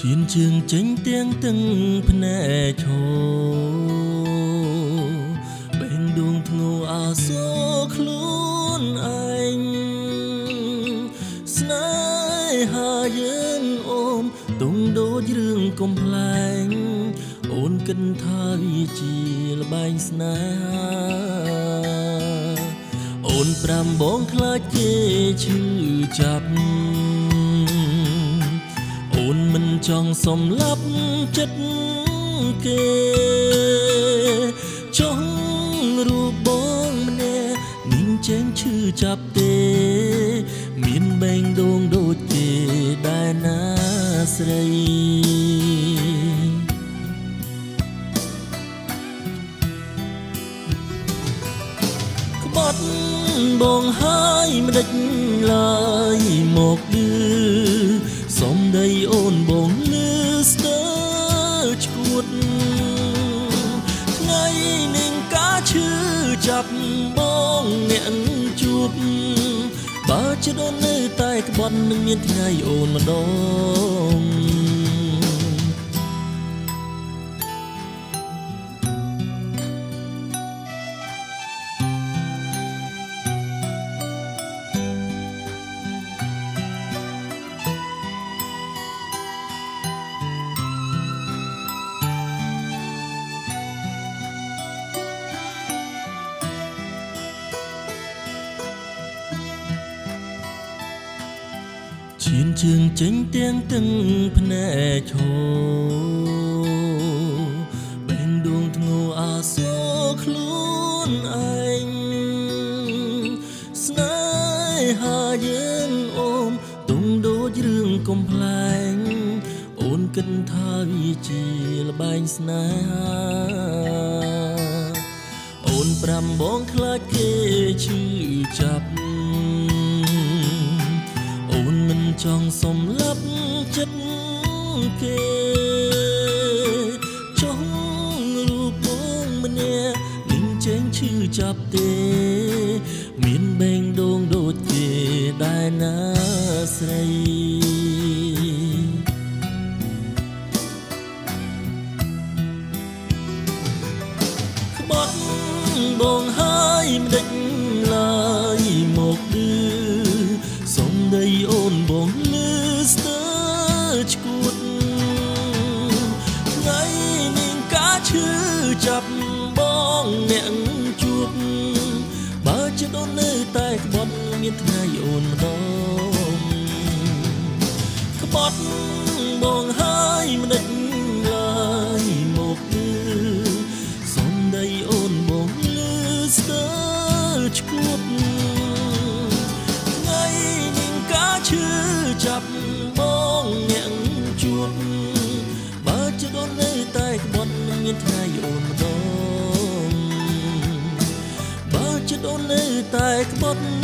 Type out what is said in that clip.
ឈានជើងចេញទាំងទឹកភ្នែកឈោបេងដួងធ្ងោអាសូរខ្លួនឯងស្នេហាយើងអូនទុំដូចរឿងកំប្លែងអូនគិតថាវាជាល្បែងស្នេហាអូនប្រាំបងខ្លាចគេឈឺចាប់អូនមិនចង់សំលាប់ចិត្តគេចង់រូបបងម្នាក់នាងចេញឈឺចាប់ទេមានបេងដូងដូចគេដែរណាស្រីក្បត់បងហើយមិនដេចឡើយមកឌឺសំដីអូនបងលឺស្ទើរឈួតថ្ងៃនឹងការឈឺចាប់បងអ្នកជួបបើជាដូននៅតែក្បត់នឹងមានថ្ងៃអូនម្ដងឈានជើងចេញទាំងទឹកភ្នែកឈោបេងដួងធ្ងោអាសូរខ្លួនឯងស្នេហាយើងអូនទុំដូចរឿងកំប្លែងអូនគិតថាវាជាល្បែងស្នេហាអូនប្រាំបងខ្លាចគេឈឺចាប់អូនមិនចង់សំលាប់ចិត្តគេចង់រូបបងម្នាក់នឹងចេញឈឺចាប់ទេមានបេងដូងដូចគេដែរណាស្រីក្បត់បងហើយមិនដេចឡើយមកឌឺសំដីអូនបងលឺស្ទើរឈួតថ្ងៃនឹងការឈឺចាប់បងអ្នកជួបបើជាដូននៅតែក្បត់មានថ្ងៃអូនម្ដងក្បត់បងហើយមិនដេចឡើយមកឌឺសំដីអូនបងលឺស្ទើរឈួតឈឺចាប់បងអ្នកជួបបើជាដូននៅតែក្បត់មានថ្ងៃអូនម្ដងបើជាដូននៅតែក្បត់